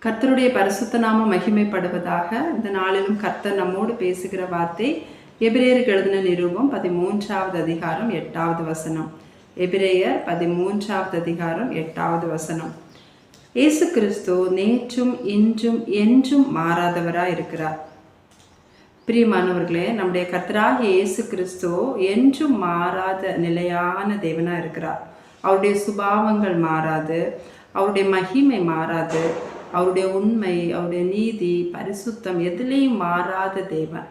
கர்த்தருடைய பரிசுத்த நாமம் மகிமைப்படுவதாக. இந்த நாளிலும் கர்த்தர் நம்மோடு பேசுகிற வார்த்தை எபிரேயருக்கு எழுதின நிருபம் 13வது அதிகாரம் 8வது வசனம். எபிரேயர் 13வது அதிகாரம் 8வது வசனம். இயேசு கிறிஸ்து நேற்றும் இன்றும் என்றும் மாறாதவராய் இருக்கிறார். பிரியமானவர்களே, நம்முடைய கர்த்தராகிய இயேசு கிறிஸ்து என்றும் மாறாத நிலையான தேவனாக இருக்கிறார். அவருடைய சுபாவங்கள் மாறாது, அவருடைய மகிமை மாறாது, அவருடைய உண்மை, அவருடைய நீதி, பரிசுத்தம் எதுலேயும் மாறாத தேவன்.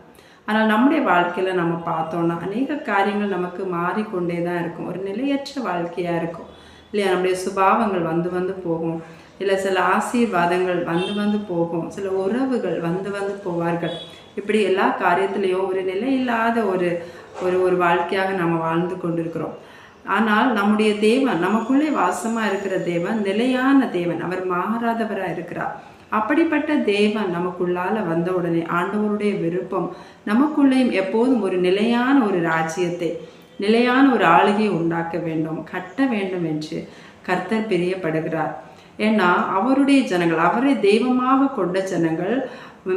ஆனால் நம்முடைய வாழ்க்கையில் நம்ம பார்த்தோன்னா அநேக காரியங்கள் நமக்கு மாறிக்கொண்டே தான் இருக்கும். ஒரு நிலையற்ற வாழ்க்கையாக இருக்கும் இல்லையா? நம்முடைய சுபாவங்கள் வந்து வந்து போகும், இல்லை சில ஆசீர்வாதங்கள் வந்து வந்து போகும், சில உறவுகள் வந்து வந்து போவார்கள். இப்படி எல்லா காரியத்திலையும் ஒரு நிலையில்லாத ஒரு ஒரு ஒரு வாழ்க்கையாக நம்ம வாழ்ந்து கொண்டிருக்கிறோம். ஆனால் நம்முடைய தேவன், நமக்குள்ளே வாசமாக இருக்கிற தேவன் நிலையான தேவன், அவர் மாறாதவராக இருக்கிறார். அப்படிப்பட்ட தேவன் நமக்குள்ளால் வந்த உடனே ஆண்டவருடைய விருப்பம் நமக்குள்ளேயும் எப்போதும் ஒரு நிலையான ஒரு ராஜ்யத்தை, நிலையான ஒரு ஆளுகையை உண்டாக்க வேண்டும், கட்ட வேண்டும் என்று கர்த்தர் பிரியப்படுகிறார். ஏன்னா அவருடைய ஜனங்கள், அவரை தெய்வமாக கொண்ட ஜனங்கள்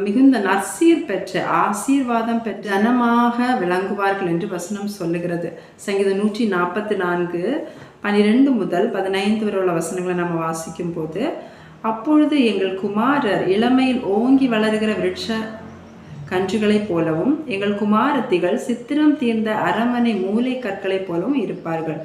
மிகுந்த நற்சீர் பெற்ற, ஆசீர்வாதம் பெற்ற ஜனமாக விளங்குவார்கள் என்று வசனம் சொல்லுகிறது. சங்கீதம் 144:12 முதல் 15 வரை உள்ள வசனங்களை நம்ம வாசிக்கும் போது, அப்பொழுது எங்கள் குமாரர் இளமையில் ஓங்கி வளர்கிற விருட்ச கன்றுகளைப் போலவும் எங்கள் குமாரத்திகள் சித்திரம் தீர்ந்த அரண்மனை மூலை கற்களைப் போலவும் இருப்பார்கள்.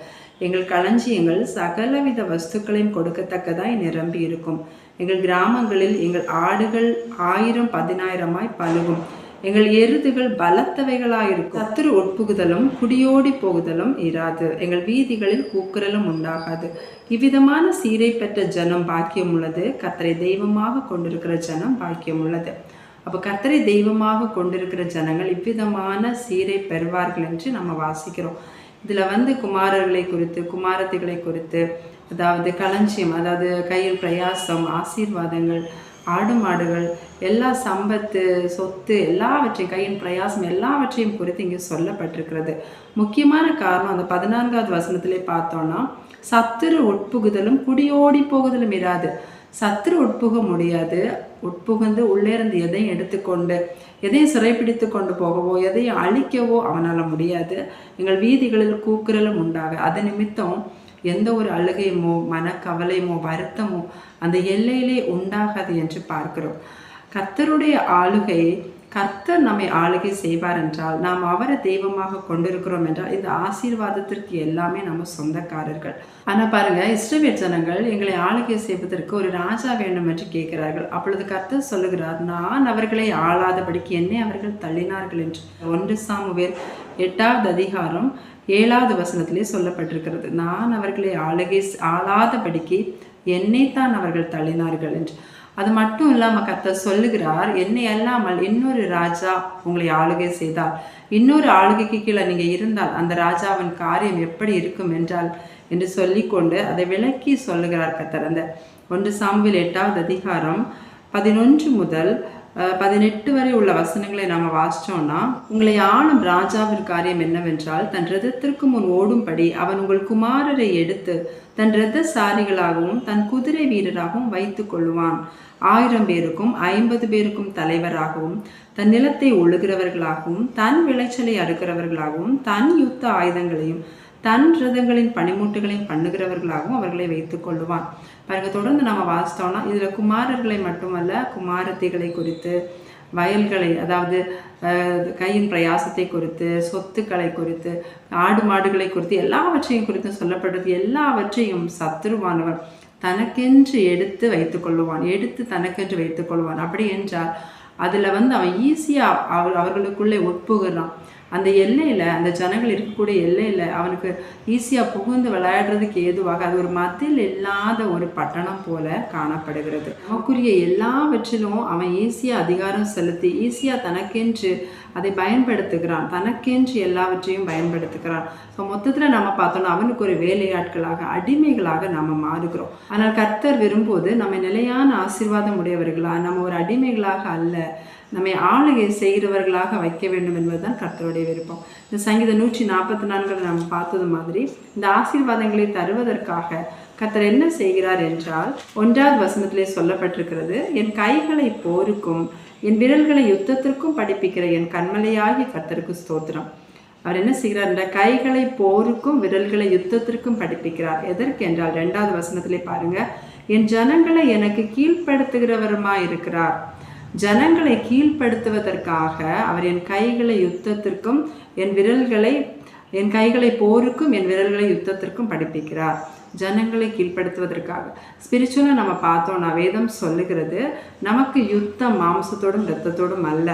எங்கள் களஞ்சியங்கள் சகலவித வஸ்துக்களையும் கொடுக்கத்தக்கதாய் நிரம்பி இருக்கும். எங்கள் கிராமங்களில் எங்கள் ஆடுகள் 1000-10,000 பலுகும். எங்கள் எருதுகள் பலத்தவைகளாயிருக்கும். சத்துரு உட்புகுதலும் குடியோடி போகுதலும் இராது. எங்கள் வீதிகளில் கூக்குரலும் உண்டாகாது. இவ்விதமான சீரை பெற்ற ஜனம் பாக்கியம் உள்ளது. கர்த்தரை தெய்வமாக கொண்டிருக்கிற ஜனம் பாக்கியம் உள்ளது. அப்போ கர்த்தரை தெய்வமாக கொண்டிருக்கிற ஜனங்கள் இவ்விதமான சீரை பெறுவார்கள் என்று நம்ம வாசிக்கிறோம். இதில் குமாரர்களை குறித்து, குமாரத்திகளை குறித்து, அதாவது களஞ்சியம், அதாவது கையில் பிரயாசம், ஆசீர்வாதங்கள், ஆடு மாடுகள், எல்லா சம்பத்து, சொத்து, எல்லாவற்றையும், கையின் பிரயாசம் எல்லாவற்றையும் குறித்து இங்கே சொல்லப்பட்டிருக்கிறது. முக்கியமான காரணம் அந்த 14வது வசனத்திலே பார்த்தோன்னா, சத்துரு உட்புகுதலும் குடியோடி போகுதலும் இராது. சத்துரு உட்புக முடியாது. உட்புகுந்து உள்ளே இருந்து எதையும் எடுத்துக்கொண்டு, எதையும் சிறைப்பிடித்து கொண்டு போகவோ, எதையும் அழிக்கவோ அவனால் முடியாது. எங்கள் வீதிகளில் கூக்குரலும் உண்டாக, அது நிமித்தம் எந்த ஒரு அழுகையுமோ மனக்கவலையுமோ வருத்தமோ அந்த எல்லையிலே உண்டாகாது என்று பார்க்கிறோம். கர்த்தருடைய ஆளுகை, கர்த்தர் நம்மை ஆளுகை செய்வார் என்றால், நாம் அவரை தெய்வமாக கொண்டிருக்கிறோம் என்றால், இந்த ஆசீர்வாதத்திற்கு எல்லாமே நம்ம சொந்தக்காரர்கள். ஆனால் பாருங்க, இஸ்ரவேல் ஜனங்கள் எங்களை ஆளுகை செய்வதற்கு ஒரு ராஜா வேண்டும் என்று கேட்கிறார்கள். அப்பொழுது கர்த்தர் சொல்லுகிறார், நான் அவர்களை ஆளாதபடிக்கு என்னை அவர்கள் தள்ளினார்கள் என்று 1 சாமுவேல் 8வது அதிகாரம் 7வது வசனத்திலே சொல்லப்பட்டிருக்கிறது. நான் அவர்களை ஆளாதபடிக்கு என்னைத்தான் அவர்கள் தள்ளினார்கள் என்று. அது மட்டும் இல்லாமல் கர்த்தர் சொல்லுகிறார், என்னை அல்லாமல் இன்னொரு ராஜா உங்களை ஆளுகை செய்தால், இன்னொரு ஆளுகைக்கு கீழே நீங்கள் இருந்தால் அந்த ராஜாவின் காரியம் எப்படி இருக்கும் என்றால் என்று சொல்லிக்கொண்டு அதை விளக்கி சொல்லுகிறார் கர்த்தர். அந்த 1 சாமுவேல் 8வது அதிகாரம் 11 முதல் 18 வரை உள்ள வசனங்களை நாம் வாசித்தோம்னா, உங்களை ஆளும் ராஜாவின் காரியம் என்னவென்றால், தன் ரதத்திற்கு முன் ஓடும்படி அவன் உங்கள் குமாரரை எடுத்து தன் இரதசாரிகளாகவும் தன் குதிரை வீரராகவும் வைத்து கொள்ளுவான். 1000 பேருக்கும் 50 பேருக்கும் தலைவராகவும், தன் நிலத்தை ஒழுகிறவர்களாகவும், தன் விளைச்சலை அறுக்கிறவர்களாகவும், தன் யுத்த ஆயுதங்களையும் தன் ரதங்களின் பனிமூட்டுகளையும் பண்ணுகிறவர்களாகவும் அவர்களை வைத்துக் கொள்ளுவான். பாருங்க, தொடர்ந்து நம்ம வாசித்தோம்னா இதில் குமாரர்களை மட்டுமல்ல, குமாரத்திகளை குறித்து, வயல்களை, அதாவது கையின் பிரயாசத்தை குறித்து, சொத்துக்களை குறித்து, ஆடு மாடுகளை குறித்து, எல்லாவற்றையும் குறித்து சொல்லப்பட்டது. எல்லாவற்றையும் சத்துருவானவன் தனக்கென்று எடுத்து வைத்துக் கொள்ளுவான், எடுத்து தனக்கென்று வைத்துக் கொள்வான். அப்படி என்றால் அதில் அவன் ஈஸியாக அவர்களுக்குள்ளே உட்புகிறான். அந்த எல்லையில், அந்த ஜனங்கள் இருக்கக்கூடிய எல்லையில் அவனுக்கு ஈஸியாக புகுந்து விளையாடுறதுக்கு ஏதுவாக அது ஒரு மதில் இல்லாத ஒரு பட்டணம் போல காணப்படுகிறது. நமக்குரிய எல்லாவற்றிலும் அவன் ஈஸியாக அதிகாரம் செலுத்தி ஈஸியாக தனக்கென்று அதை பயன்படுத்துகிறான், தனக்கென்று எல்லாவற்றையும் பயன்படுத்துகிறான். ஸோ மொத்தத்தில் நம்ம பார்த்தோம்னா அவனுக்கு ஒரு வேலையாட்களாக, அடிமைகளாக நம்ம மாறுகிறோம். ஆனால் கர்த்தர் விரும்புவது நம்ம நிலையான ஆசீர்வாதம் உடையவர்களாக, நம்ம ஒரு அடிமைகளாக அல்ல, நம்மை ஆளுகை செய்கிறவர்களாக வைக்க வேண்டும் என்பதுதான் கர்த்தருடைய விருப்பம். இந்த சங்கீதம் 144 நம்ம பார்த்தது மாதிரி இந்த ஆசீர்வாதங்களை தருவதற்காக கர்த்தர் என்ன செய்கிறார் என்றால் 1வது வசனத்திலே சொல்லப்பட்டிருக்கிறது, என் கைகளை போருக்கும் என் விரல்களை யுத்தத்திற்கும் படிப்பிக்கிற என் கண்மலையாகிய கர்த்தருக்கு ஸ்தோத்திரம். அவர் என்ன செய்கிறார் என்ற கைகளை போருக்கும் விரல்களை யுத்தத்திற்கும் படிப்பிக்கிறார். எதற்கு என்றால் 2வது வசனத்திலே பாருங்க, என் ஜனங்களை எனக்கு கீழ்ப்படுத்துகிறவருமாய் இருக்கிறார். ஜனங்களை கீழ்ப்படுத்துவதற்காக அவர் என் கைகளை யுத்தத்திற்கும் என் கைகளை போருக்கும் என் விரல்களை யுத்தத்திற்கும் படிப்பிக்கிறார். ஜனங்களை கீழ்ப்படுத்துவதற்காக. ஸ்பிரிச்சுவலாக நம்ம பார்த்தோம்னா வேதம் சொல்லுகிறது, நமக்கு யுத்தம் மாம்சத்தோடும் இரத்தத்தோடும் அல்ல.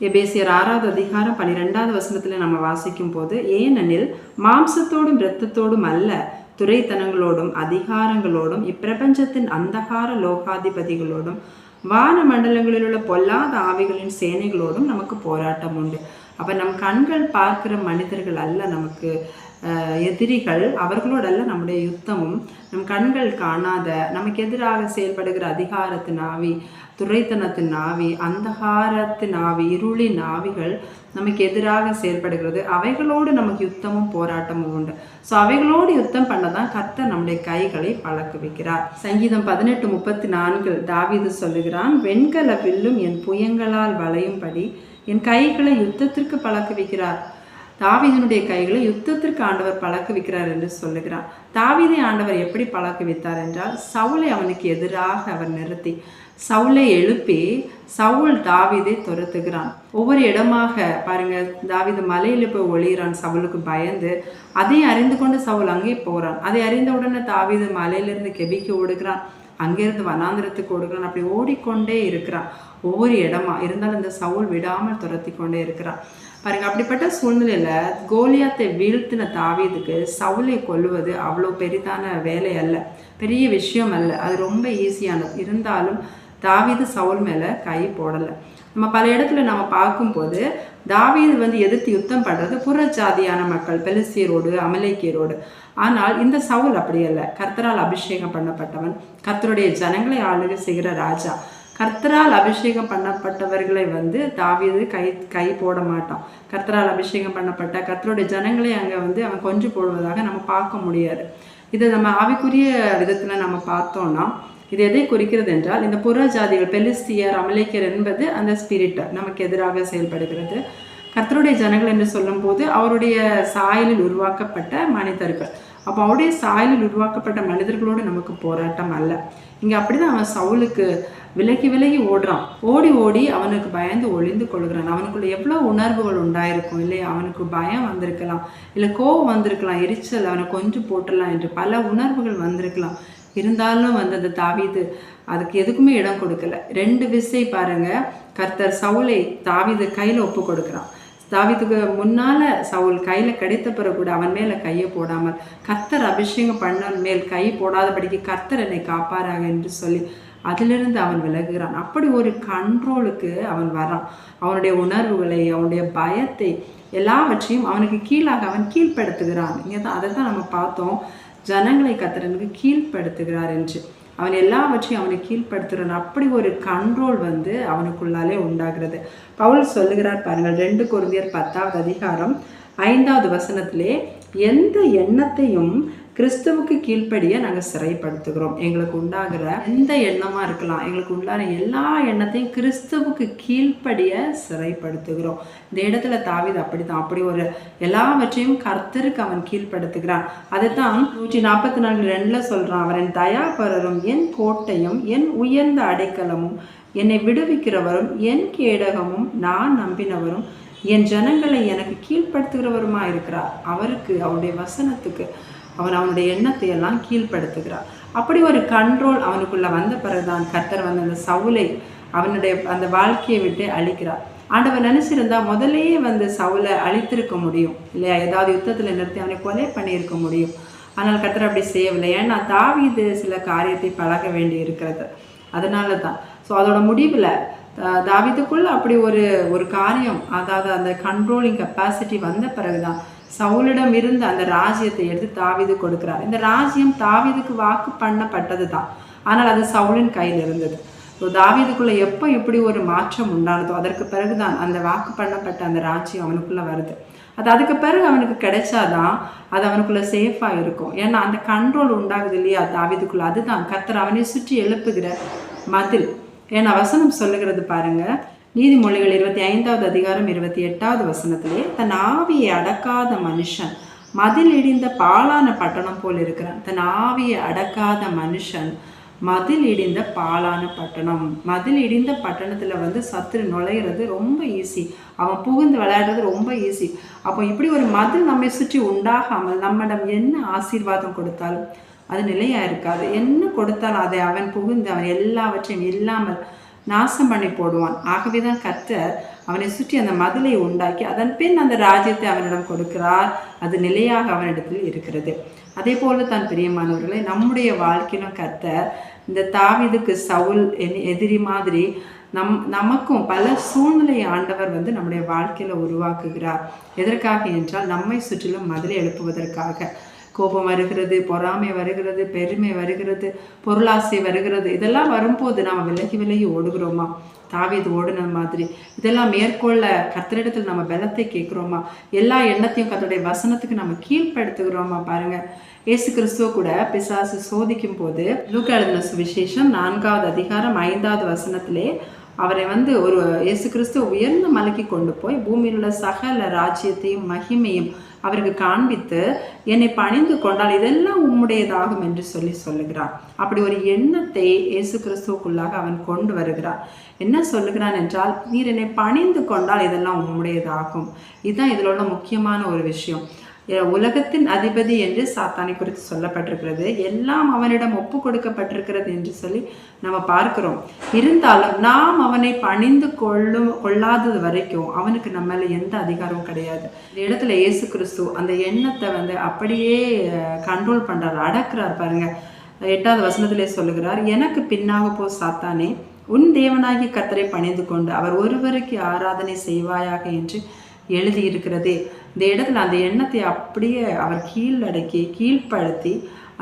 எபேசியர் 6வது அதிகாரம் 12வது வசனத்தில் நம்ம வாசிக்கும் போது, ஏனெனில் மாம்சத்தோடும் இரத்தத்தோடும் அல்ல, துரைத்தனங்களோடும் அதிகாரங்களோடும் இப்பிரபஞ்சத்தின் அந்தகார லோகாதிபதிகளோடும் வான மண்டலங்களில் உள்ள பொல்லாத ஆவிகளின் சேனைகளோடும் நமக்கு போராட்டம் உண்டு. அப்போ நம் கண்கள் பார்க்கிற மனிதர்கள் அல்ல நமக்கு எதிரிகள், அவர்களோடல்ல நம்முடைய யுத்தமும். நம் கண்கள் காணாத நமக்கு எதிராக செயல்படுகிற அதிகாரத்தின் ஆவி, துரைத்தனத்தின் ஆவி, அந்தகாரத்தின் ஆவி, இருளின் ஆவிகள் நமக்கு எதிராக செயல்படுகிறது. அவைகளோடு நமக்கு யுத்தமும் போராட்டமும் உண்டு. ஸோ அவைகளோடு யுத்தம் பண்ணதான் கர்த்தர் நம்முடைய கைகளை பழக்குவிக்கிறார். சங்கீதம் 18:34 தாவீது சொல்லுகிறான், வெண்கல வில்லும் என் புயங்களால் வளையும்படி என் கைகளை யுத்தத்திற்கு பழக்குவிக்கிறார். தாவீதினுடைய கைகளை யுத்தத்திற்கு ஆண்டவர் பழக்குவிக்கிறார் என்று சொல்லுகிறான். தாவீதை ஆண்டவர் எப்படி பழக்குவித்தார் என்றால், சவுலை அவனுக்கு எதிராக அவர் நிறுத்தி சவுலை எழுப்பி சவுல் தாவீதை துரத்துகிறான். ஒவ்வொரு இடமாக பாருங்க, தாவீது மலையில போய் ஒளிகிறான் சவுலுக்கு பயந்து. அதை அறிந்து கொண்டு சவுல் அங்கே போகிறான். அதை அறிந்த உடனே தாவீது மலையிலிருந்து கெபிக்கு ஓடுகிறான், அங்கிருந்து வனாந்திரத்துக்கு ஓடுகிறான். அப்படி ஓடிக்கொண்டே இருக்கிறான் ஒவ்வொரு இடமா. இருந்தாலும் இந்த சவுல் விடாமல் துரத்தி கொண்டே இருக்கிறான். பாருங்க, அப்படிப்பட்ட சூழ்நிலையில கோலியாத்தை வீழ்த்தின தாவீதுக்கு சவுலை கொல்லுவது அவ்வளோ பெரிதான வேலை அல்ல, பெரிய விஷயம் அல்ல, அது ரொம்ப ஈஸியானது. இருந்தாலும் தாவீது சவுல் மேலே கை போடலை. நம்ம பல இடத்துல நம்ம பார்க்கும்போது தாவீது எதிர்த்து யுத்தம் பண்ணுறது புற ஜாதியான மக்கள், பெலிஸ்தியரோடு அமலேக்கியரோடு. ஆனால் இந்த சவுல் அப்படி அல்ல, கர்த்தரால் அபிஷேகம் பண்ணப்பட்டவன், கர்த்தருடைய ஜனங்களை ஆளுகை செய்கிற ராஜா. கர்த்தரால் அபிஷேகம் பண்ணப்பட்டவர்களை தாவீது கை போட மாட்டான். கர்த்தரால் அபிஷேகம் பண்ணப்பட்ட கர்த்தருடைய ஜனங்களை அங்கே அவன் கொன்று போடுவதாக நம்ம பார்க்க முடியாது. இதை நம்ம ஆவிக்குரிய விதத்தில் நம்ம பார்த்தோம்னா இது எதை குறிக்கிறது என்றால், இந்த புற ஜாதிகள் பெலிஸ்தியர் அமலேக்கியர் என்பது அந்த ஸ்பிரிட் நமக்கு எதிராக செயல்படுகிறது. கர்த்தருடைய ஜனங்கள் என்று சொல்லும் போது அவருடைய சாயலில் உருவாக்கப்பட்ட மனிதர்கள். அப்போ அவருடைய சாயலில் உருவாக்கப்பட்ட மனிதர்களோடு நமக்கு போராட்டம் அல்ல. இங்கே அப்படிதான் அவன் சவுலுக்கு விலகி விலகி ஓடுறான். ஓடி ஓடி அவனுக்கு பயந்து ஒளிந்து கொள்கிறான். அவனுக்குள்ள எவ்வளோ உணர்வுகள் உண்டாயிருக்கும் இல்லையா? அவனுக்கு பயம் வந்திருக்கலாம், இல்லை கோபம் வந்திருக்கலாம், எரிச்சல், அவனை கொஞ்சம் போட்டுடலாம் என்று பல உணர்வுகள் வந்திருக்கலாம். இருந்தாலும் அந்த தாவீது அதுக்கு எதுக்குமே இடம் கொடுக்கல. 2 விசை பாருங்க, கர்த்தர் சவுலை தாவீது கையில் ஒப்பு கொடுக்குறான். தாவீதுக்கு முன்னால சவுல் கையில் கிடைத்த பிறகு கூட அவன் மேலே கையை போடாமல், கர்த்தர் அபிஷேகம் பண்ண மேல் கை போடாதபடிக்கு கர்த்தர் என்னை காப்பாராக என்று சொல்லி அதிலிருந்து அவன் விலகுகிறான். அப்படி ஒரு கண்ட்ரோலுக்கு அவன் வரான். அவனுடைய உணர்வுகளை, அவனுடைய பயத்தை எல்லாவற்றையும் அவனுக்கு கீழாக அவன் கீழ்ப்படுத்துகிறான். இங்கே தான் அதை தான் நம்ம பார்த்தோம், ஜனங்களை கர்த்தருக்கு கீழ்ப்படுத்துகிறார் என்று. அவன் எல்லாவற்றையும் அவனை கீழ்ப்படுத்துகிறான். அப்படி ஒரு கண்ட்ரோல் அவனுக்குள்ளாலே உண்டாகிறது. பவுல் சொல்லுகிறார் பாருங்கள், 2 கொரிந்தியர் 10வது அதிகாரம் 5வது வசனத்திலே, எந்த எண்ணத்தையும் கிறிஸ்துவுக்கு கீழ்ப்படிய நாங்கள் சிறைப்படுத்துகிறோம். எங்களுக்கு உண்டாகிற எந்த எண்ணமாக இருக்கலாம், எங்களுக்கு உண்டான எல்லா எண்ணத்தையும் கிறிஸ்துவுக்கு கீழ்ப்படிய சிறைப்படுத்துகிறோம். இந்த இடத்துல தாவீது அப்படித்தான், அப்படி ஒரு எல்லாவற்றையும் கர்த்தருக்கு அவன் கீழ்ப்படுத்துகிறான். அதைத்தான் 144:2 சொல்றான், அவர் என் தயாபரரும் என் கோட்டையும் என் உயர்ந்த அடைக்கலமும் என்னை விடுவிக்கிறவரும் என் கேடகமும் நான் நம்பினவரும் என் ஜனங்களை எனக்கு கீழ்ப்படுத்துகிறவருமா இருக்கிறார். அவருக்கு, அவருடைய வசனத்துக்கு அவனுடைய எண்ணத்தை எல்லாம் கீழ்ப்படுத்துகிறார். அப்படி ஒரு கண்ட்ரோல் அவனுக்குள்ள வந்த பிறகுதான் கர்த்தர் அந்த சவுலை அவனுடைய அந்த வாழ்க்கையை விட்டு அழிக்கிறார். ஆண்டவர் நினைச்சிருந்தா முதலேயே சவுலை அழித்திருக்க முடியும் இல்லையா? ஏதாவது யுத்தத்தில் நிறுத்தி அவனை கொலை பண்ணியிருக்க முடியும். ஆனால் கர்த்தர் அப்படி செய்யவில்லை. ஏன்னா தாவீது சில காரியத்தை பழக வேண்டி இருக்கிறது. அதனால தான். ஸோ அதோட முடிவில் தாவீதுக்குள்ள அப்படி ஒரு காரியம், அதாவது அந்த கண்ட்ரோலிங் கெப்பாசிட்டி வந்த பிறகுதான் சவுலிடம் இருந்து அந்த ராஜ்யத்தை எடுத்து தாவீது கொடுக்கிறார். இந்த ராஜ்யம் தாவீதுக்கு வாக்கு பண்ணப்பட்டது தான், ஆனால் அது சவுலின் கையில் இருந்தது. தாவீதுக்குள்ள எப்போ இப்படி ஒரு மாற்றம் உண்டானதோ அதற்கு பிறகுதான் அந்த வாக்கு பண்ணப்பட்ட அந்த ராஜ்யம் அவனுக்குள்ள வருது. அது அதுக்கு பிறகு அவனுக்கு கிடைச்சாதான் அது அவனுக்குள்ள சேஃபா இருக்கும். ஏன்னா அந்த கண்ட்ரோல் உண்டாகுது இல்லையா தாவீதுக்குள்ள, அதுதான் கர்த்தர் அவனை சுற்றி எழுப்புகிற மதில். ஏன்னா வசனம் சொல்லுகிறது பாருங்க, நீதிமொழிகள் 25வது அதிகாரம் 28வது வசனத்திலே, தன் ஆவியை அடக்காத மனுஷன் மதில் இடிந்த பாழான பட்டணம் போல் இருக்கிறான். தன் ஆவியை அடக்காத மனுஷன் மதில் இடிந்த பாழான பட்டணம். மதில் இடிந்த பட்டணத்தில் சத்துரு நுழையிறது ரொம்ப ஈஸி, அவன் புகுந்து விளையாடுறது ரொம்ப ஈஸி. அப்போ இப்படி ஒரு மதில் நம்மை சுற்றி உண்டாகாமல் நம்மிடம் என்ன ஆசீர்வாதம் கொடுத்தாலும் அது நிலையாக இருக்காது. என்ன கொடுத்தாலும் அதை அவன் புகுந்து அவன் எல்லாவற்றையும் இல்லாமல் நாசம் பண்ணி போடுவான். ஆகவே தான் கர்த்தர் அவனை சுற்றி அந்த மதிலை உண்டாக்கி அதன் பின் அந்த ராஜ்யத்தை அவனிடம் கொடுக்கிறார். அது நிலையாக அவனிடத்தில் இருக்கிறது. அதே போல தான் பிரியமானவர்களை, நம்முடைய வாழ்க்கையிலும் கர்த்தர் இந்த தாவீதுக்கு சவுல் எதிரி மாதிரி நமக்கும் பல சூழ்நிலை ஆண்டவர் நம்முடைய வாழ்க்கையில உருவாக்குகிறார். எதற்காக என்றால் நம்மை சுற்றிலும் மதிலை எழுப்புவதற்காக. கோபம் வருகிறது, பொறாமை வருகிறது, பெருமை வருகிறது, பொருளாசை வருகிறது. இதெல்லாம் வரும்போது நாம் விலகி விலகி ஓடுகிறோமா? தாவீது ஓடுன மாதிரி இதெல்லாம் மேற்கொள்ள கர்த்தரிடத்தில் நம்ம பலத்தை கேட்குறோமா? எல்லா எண்ணத்தையும் கர்த்தருடைய வசனத்துக்கு நம்ம கீழ்ப்படுத்துகிறோமா? பாருங்க, இயேசு கிறிஸ்துவ கூட பிசாசு சோதிக்கும் போது லூக்கா எழுதின சுவிசேஷம் 4வது அதிகாரம் 5வது வசனத்திலே அவரை ஒரு இயேசு கிறிஸ்துவ உயர்ந்த மலைக்கு கொண்டு போய் பூமியில் உள்ள சகல ராஜ்யத்தையும் மகிமையும் அவருக்கு காண்பித்து, என்னை பணிந்து கொண்டால் இதெல்லாம் உம்முடையதாகும் என்று சொல்லுகிறார். அப்படி ஒரு எண்ணத்தை இயேசு கிறிஸ்துவுக்குள்ளாக அவன் கொண்டு வருகிறார். என்ன சொல்லுகிறான் என்றால், நீர் என்னை பணிந்து கொண்டால் இதெல்லாம் உம்முடையதாகும். இதுதான் இதில் உள்ள முக்கியமான ஒரு விஷயம். உலகத்தின் அதிபதி என்று சாத்தானை குறித்து சொல்லப்பட்டிருக்கிறது, எல்லாம் அவனிடம் ஒப்பு கொடுக்கப்பட்டிருக்கிறது என்று சொல்லி நம்ம பார்க்கிறோம். இருந்தாலும் நாம் அவனை பணிந்து கொள்ளாதது வரைக்கும் அவனுக்கு நம்ம மேல எந்த அதிகாரமும் கிடையாது. இந்த இடத்துல இயேசு கிறிஸ்து அந்த எண்ணத்தை அப்படியே கண்ட்ரோல் பண்றார், அடக்குறார். பாருங்க, 8வது வசனத்திலே சொல்லுகிறார், எனக்கு பின்னாக போ சாத்தானே, உன் தேவனாகி கர்த்தரை பணிந்து கொண்டு அவர் ஒருவருக்கு ஆராதனை செய்வாயாக என்று எழுதியிருக்கிறதே. இந்த இடத்துல அந்த எண்ணத்தை அப்படியே அவர் கீழடக்கி கீழ்ப்படுத்தி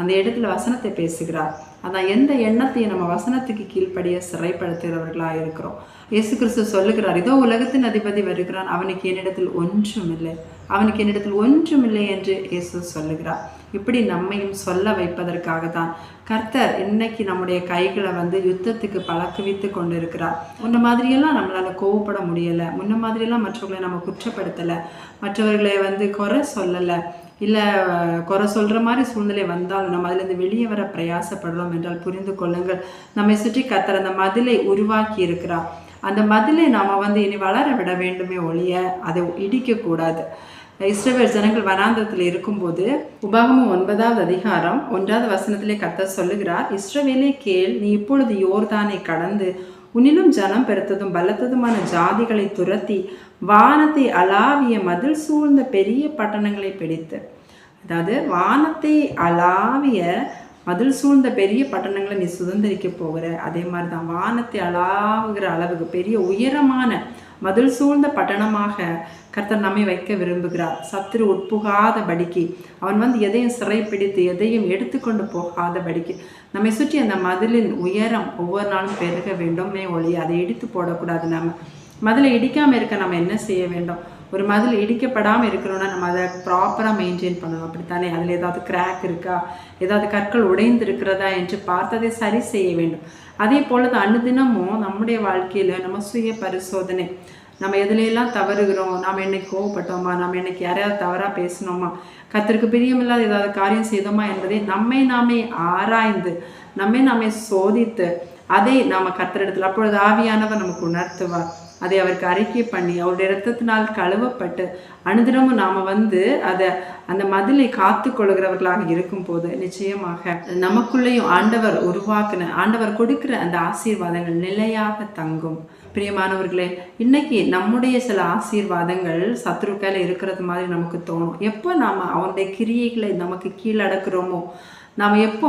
அந்த இடத்துல வசனத்தை பேசுகிறார். அதான் எந்த எண்ணத்தையும் நம்ம வசனத்துக்கு கீழ்ப்படிய சிறைப்படுத்துகிறவர்களாக இருக்கிறோம். இயேசு கிறிஸ்து சொல்லுகிறார், இதோ உலகத்தின் அதிபதி வருகிறான், அவனுக்கு என்னிடத்தில் ஒன்றும் இல்லை, அவனுக்கு என்னிடத்தில் ஒன்றும் இல்லை என்று இயேசு சொல்லுகிறார். இப்படி நம்மையும் சொல்ல வைப்பதற்காக தான் கர்த்தர் இன்னைக்கு நம்முடைய கைகளை யுத்தத்துக்கு பழக்குவித்து கொண்டு இருக்கிறார். முன்ன மாதிரியெல்லாம் நம்மளால கோவப்பட முடியலை, முன்ன மாதிரியெல்லாம் மற்றவர்களை நம்ம குற்றப்படுத்தலை, மற்றவர்களை குறை சொல்லலை, இல்லை குறை சொல்கிற மாதிரி சூழ்நிலை வந்தாலும் நம்ம அதிலிருந்து வெளியே வர பிரயாசப்படுறோம் என்றால் புரிந்து கொள்ளுங்கள், நம்மை சுற்றி கர்த்தர் அந்த மதிலை உருவாக்கி இருக்கிறார். அந்த மதிலை நாம் இனி வளர விட வேண்டுமே ஒழிய அதை இடிக்கக்கூடாது. இஸ்ரவேல் ஜனங்கள் வனாந்தரத்தில் இருக்கும்போது உபாகமம் 9வது அதிகாரம் 1வது வசனத்திலே கர்த்தர் சொல்லுகிறார், இஸ்ரவேலே கேள், நீ இப்பொழுது யோர்தானை கடந்து உன்னிலும் ஜனம் பெருத்ததும் பலத்ததுமான ஜாதிகளை துரத்தி வானத்தை அளாவிய மதில் சூழ்ந்த பெரிய பட்டணங்களை பிடித்து, அதாவது வானத்தை அளாவிய மதில் சூழ்ந்த பெரிய பட்டணங்களை நீ சுதந்திரிக்க போகிற. அதே மாதிரி தான் வானத்தை அளாவுகிற அளவுக்கு பெரிய உயரமான மதில் சூழ்ந்த பட்டணமாக கர்த்தர் நம்மை வைக்க விரும்புகிறார். சத்துரு உட்புகாதபடிக்கு, அவன் எதையும் சிறைப்பிடித்து எதையும் எடுத்துக்கொண்டு போகாதபடிக்கு நம்மை சுற்றி அந்த மதிலின் உயரம் ஒவ்வொரு நாளும் பெருக வேண்டுமே ஒழிய அதை இடித்து போடக்கூடாது. நம்ம மதிலை இடிக்காமல் இருக்க நம்ம என்ன செய்ய வேண்டும்? ஒரு மதில் இடிக்கப்படாமல் இருக்கணும்னா நம்ம அதை ப்ராப்பராக மெயின்டைன் பண்ணணும். அப்படித்தானே? அதில் ஏதாவது கிராக் இருக்கா, ஏதாவது கற்கள் உடைந்து இருக்கிறதா என்று பார்த்து அதை சரி செய்ய வேண்டும். அதே போல தான் அனுதினமும் நம்முடைய வாழ்க்கையில் நம்ம சுய பரிசோதனை, நம்ம எதுலையெல்லாம் தவறுகிறோம், நாம் என்னைக்கு கோவப்பட்டோமா, நம்ம என்னைக்கு யாரையாவது தவறாக பேசணுமா, கர்த்தருக்கு பிரியமில்லாத ஏதாவது காரியம் செய்தோமா என்பதை நம்மை நாமே ஆராய்ந்து நம்மை நாமே சோதித்து அதை நாம் கர்த்தரிடத்தில், அப்பொழுது ஆவியானவர் நமக்கு உணர்த்துவார். அதை அவருக்கு அறிக்கை பண்ணி அவருடைய இரத்தத்தினால் கழுவப்பட்டு அனுதினமும் நாம் அதை அந்த மதிலை காத்து கொள்கிறவர்களாக இருக்கும் போது நிச்சயமாக நமக்குள்ளேயும் ஆண்டவர் உருவாக்குன, ஆண்டவர் கொடுக்கிற அந்த ஆசீர்வாதங்கள் நிலையாக தங்கும். பிரியமானவர்களே, இன்னைக்கு நம்முடைய சில ஆசீர்வாதங்கள் சத்துருக்களை இருக்கிறது மாதிரி நமக்கு தோணும். எப்போ நாம் அவனுடைய கிரியைகளை நமக்கு கீழடக்குறோமோ, நாம் எப்போ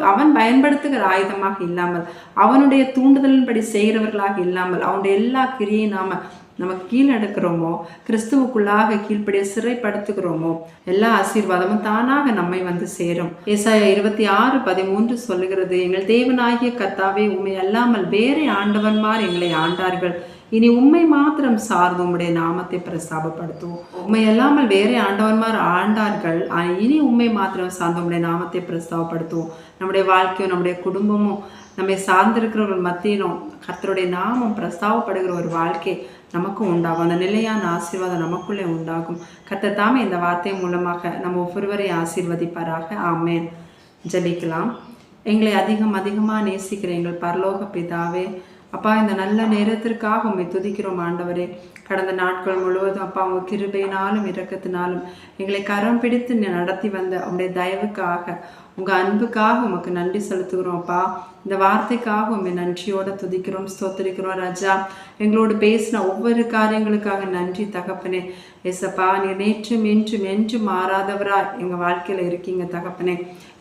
அவன் பயன்படுத்துகிற ஆயுதமாக இல்லாமல், அவனுடைய தூண்டுதலின்படி செய்கிறவர்களாக இல்லாமல், அவனுடைய எல்லா கிரியையும் நாம் நமக்கு கீழடக்கிறோமோ, கிறிஸ்துவுக்குள்ளாக கீழ்ப்படிய சிறைப்படுத்துகிறோமோ, எல்லா ஆசீர்வாதமும் தானாக நம்மை வந்து சேரும். ஏசாயா 26:13 சொல்லுகிறது, எங்கள் தேவனாகிய கர்த்தாவே, உம்மை அல்லாமல் வேறே ஆண்டவன்மார் எங்களை ஆண்டார்கள். இனி உம்மை மாத்திரம் சார்ந்து உம்முடைய நாமத்தை பிரஸ்தாபப்படுத்துவோம். உம்மை அல்லாமல் வேறே ஆண்டவன்மார் ஆண்டார்கள், இனி உம்மை மாத்திரம் சார்ந்து உம்முடைய நாமத்தை பிரஸ்தாபப்படுத்துவோம். நம்முடைய வாழ்க்கையும் நம்முடைய குடும்பமும் நம்மை சார்ந்திருக்கிறவர்கள் மத்தியிலும் கர்த்தருடைய நாமம் பிரஸ்தாபப்படுகிற ஒரு வாழ்க்கை நமக்கும் உண்டாகும். அந்த நிலையான ஆசீர்வாதம் நமக்குள்ளே உண்டாகும். கர்த்தர் தாமே இந்த வார்த்தை மூலமாக நம்ம ஒவ்வொருவரையும் ஆசீர்வதிப்பாராக. ஆமேன். ஜெபிக்கலாம். எங்களை அதிகமாக நேசிக்கிற எங்கள் பரலோக பிதாவே, அப்பா, இந்த நல்ல நேரத்திற்காக உம்மை துதிக்கிறோம் ஆண்டவரே. கடந்த நாட்கள் முழுவதும் அப்பா, உங்கள் கிருபையினாலும் இரக்கத்தினாலும் எங்களை கரம் பிடித்து நடத்தி வந்த உங்களுடைய தயவுக்காக, உங்கள் அன்புக்காக உமக்கு நன்றி செலுத்துகிறோம் அப்பா. இந்த வார்த்தைக்காக உண்மை நன்றியோடு துதிக்கிறோம், ஸ்தோத்திரிக்கிறோம் ராஜா. எங்களோடு பேசின ஒவ்வொரு காரியங்களுக்காக நன்றி தகப்பனே. ஏசப்பா, நீ நேற்றும் இன்றும் என்றும் மாறாதவரா எங்கள் வாழ்க்கையில் இருக்கீங்க தகப்பனே.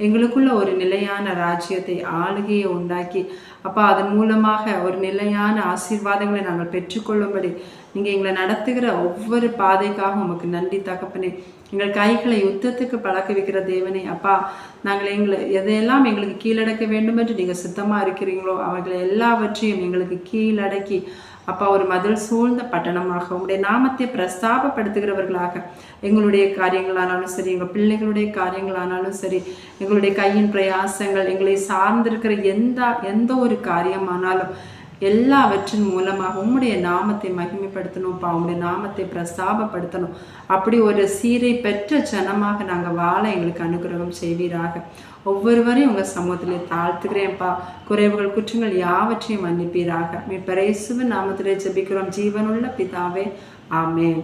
எங்களுக்குள்ள ஒரு நிலையான ராஜ்யத்தை, ஆளுகையை உண்டாக்கி அப்பா, அதன் மூலமாக ஒரு நிலையான ஆசீர்வாதங்களை நாங்கள் பெற்றுக்கொள்ளும்படி நீங்கள் எங்களை நடத்துகிற ஒவ்வொரு பாதைக்காக உமக்கு நன்றி தகப்பனே. எங்கள் கைகளை யுத்தத்துக்கு பழக்க வைக்கிற தேவனே அப்பா, நாங்கள் எதையெல்லாம் எங்களுக்கு கீழடக்க வேண்டும் என்று நீங்கள் சுத்தமாக இருக்கிறீங்களோ அவர்களை எல்லாவற்றையும் எங்களுக்கு கீழடக்கி அப்பா, ஒரு மதில் சூழ்ந்த பட்டணமாக உங்களுடைய நாமத்தை பிரஸ்தாபப்படுத்துகிறவர்களாக எங்களுடைய காரியங்களானாலும் சரி, எங்கள் பிள்ளைகளுடைய காரியங்களானாலும் சரி, எங்களுடைய கையின் பிரயாசங்கள், எங்களை சார்ந்திருக்கிற எந்த ஒரு காரியமானாலும் எல்லாவற்றின் மூலமாக உம்முடைய நாமத்தை மகிமைப்படுத்தணும்ப்பா, உங்களுடைய நாமத்தை பிரஸ்தாபப்படுத்தணும். அப்படி ஒரு சீரை பெற்ற ஜனமாக நாங்கள் வாழ எங்களுக்கு அனுகிரகம் செய்வீராக. ஒவ்வொருவரையும் உங்கள் சமூகத்திலே தாழ்த்துக்கிறேன்ப்பா. குறைவுகள் குற்றங்கள் யாவற்றையும் மன்னிப்பீராக. மீட்பர் இயேசுவின் நாமத்திலே ஜெபிக்கிறோம் ஜீவனுள்ள பிதாவே. ஆமென்.